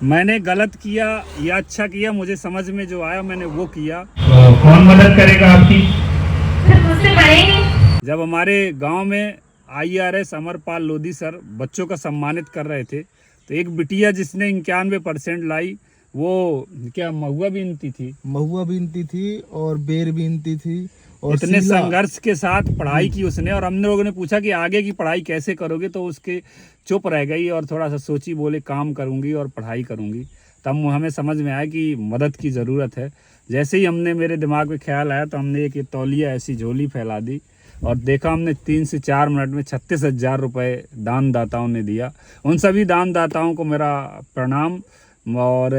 मैंने गलत किया या अच्छा किया, मुझे समझ में जो आया मैंने वो किया। तो कौन मदद करेगा आपकी? मुझसे बड़े ही। जब हमारे गांव में IRS अमरपाल लोधी सर बच्चों का सम्मानित कर रहे थे, तो एक बिटिया जिसने 91% लाई, वो क्या महुआ बीनती थी, महुआ बीनती थी और बेर बीनती थी और इतने सीला। संघर्ष के साथ पढ़ाई की उसने। और हम लोगों ने पूछा कि आगे की पढ़ाई कैसे करोगे, तो उसके चुप रह गई और थोड़ा सा सोची, बोले काम करूंगी और पढ़ाई करूंगी। तब हमें समझ में आया कि मदद की ज़रूरत है। जैसे ही हमने मेरे दिमाग में ख्याल आया तो हमने एक तौलिया ऐसी झोली फैला दी और देखा हमने 3 से 4 मिनट में 36,000 रुपये दानदाताओं ने दिया। उन सभी दानदाताओं को मेरा प्रणाम और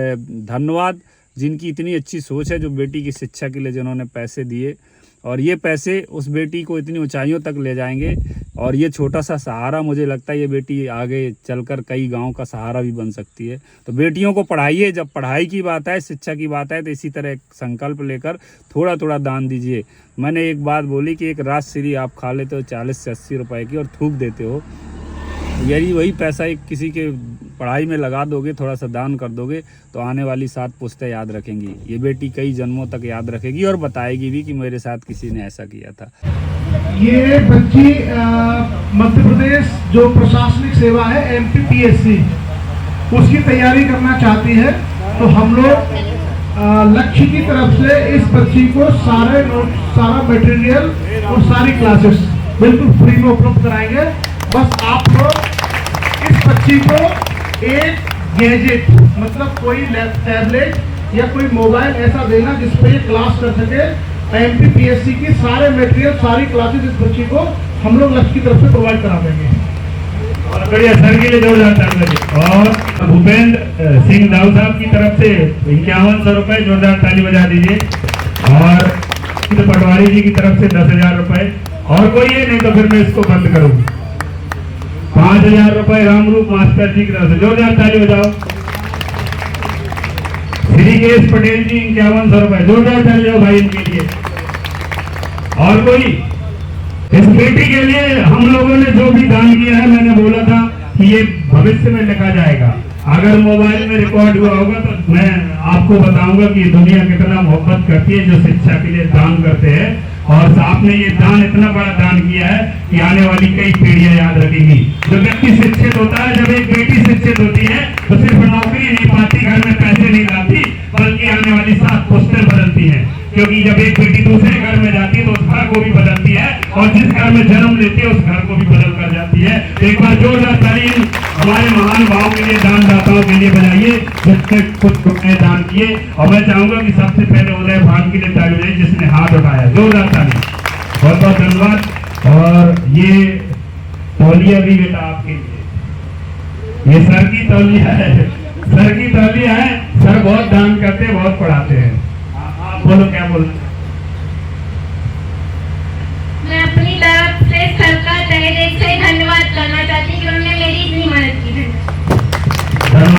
धन्यवाद, जिनकी इतनी अच्छी सोच है, जो बेटी की शिक्षा के लिए जिन्होंने पैसे दिए। और ये पैसे उस बेटी को इतनी ऊंचाइयों तक ले जाएंगे। और ये छोटा सा सहारा, मुझे लगता है ये बेटी आगे चलकर कई गांव का सहारा भी बन सकती है। तो बेटियों को पढ़ाइए। जब पढ़ाई की बात है, शिक्षा की बात है, तो इसी तरह एक संकल्प लेकर थोड़ा थोड़ा दान दीजिए। मैंने एक बात बोली कि एक राजश्री आप खा लेते हो 40 से 80 रुपए की और थूक देते हो, यदि वही पैसा एक किसी के पढ़ाई में लगा दोगे, थोड़ा सा दान कर दोगे, तो आने वाली 7 पुश्तें याद रखेंगी। ये बेटी कई जन्मों तक याद रखेगी और बताएगी भी कि मेरे साथ किसी ने ऐसा किया था। ये बच्ची मध्य प्रदेश जो प्रशासनिक सेवा है MPPSC, उसकी तैयारी करना चाहती है। तो हम लोग लक्ष्य की तरफ से इस बच्ची को सारा मटेरियल और सारी क्लासेस बिल्कुल फ्री में उपलब्ध कराएंगे। बस आप लोग इस बच्ची को एक गैजेट, मतलब कोई टैबलेट या कोई मोबाइल ऐसा देना जिस पर ये क्लास कर सके। MPPSC की सारे मटेरियल, सारी क्लासेस इस बच्ची को हम लोग लक्ष्य की तरफ से प्रोवाइड करा देंगे। और बढ़िया, सर के लिए जोरदार ताली। और भूपेंद्र सिंह दाऊ साहब की तरफ से 5100 रुपए, जोरदार ताली बजा दीजिए। और पटवारी जी की तरफ से 10,000 रुपए। और कोई है नहीं तो फिर मैं इसको बंद करूँ। 5,000 रुपए रामरूप मास्टर जी की तरफ से, जोरदार ताली बजाओ। श्री केश पटेल जी 5100 रुपए, जोरदार ताली बजाओ भाई इनके लिए। और कोई? इस बेटी के लिए हम लोगों ने जो भी दान किया है, मैंने बोला था कि ये भविष्य में लिखा जाएगा। अगर मोबाइल में रिकॉर्ड हुआ होगा तो मैं आपको बताऊंगा कि दुनिया कितना मोहब्बत करती है जो शिक्षा के लिए दान करते हैं। और आपने ये दान, इतना बड़ा दान किया है कि आने वाली कई पीढ़ियां याद रखेंगी। जब व्यक्ति शिक्षित होता है, जब एक बेटी शिक्षित होती है, तो सिर्फ नौकरी नहीं पाती, घर में पैसे नहीं लाती, बल्कि आने वाली 7 पुश्तें बदलती हैं। क्योंकि जब एक बेटी दूसरे घर में जाती है तो उस घर को भी बदलती है, और जिस घर में जन्म लेती है उस घर को भी बदल कर जाती है। तो एक बार जोरदार ताली हमारे महान भाव के लिए, दानदाताओं के लिए बजाइए जिसने कुछ रुपए दान किए। और मैं चाहूंगा कि सबसे पहले उदय भान के लिए ताली बजाइए जिसने हाथ उठाया, जोरदार ताली। बहुत बहुत धन्यवाद। और ये तौलिया भी बेटा आपके लिए, ये सर की तौलिया है, सर की तौलिया है। सर बहुत दान करते हैं, बहुत पढ़ाते हैं। बोलो क्या बोलना?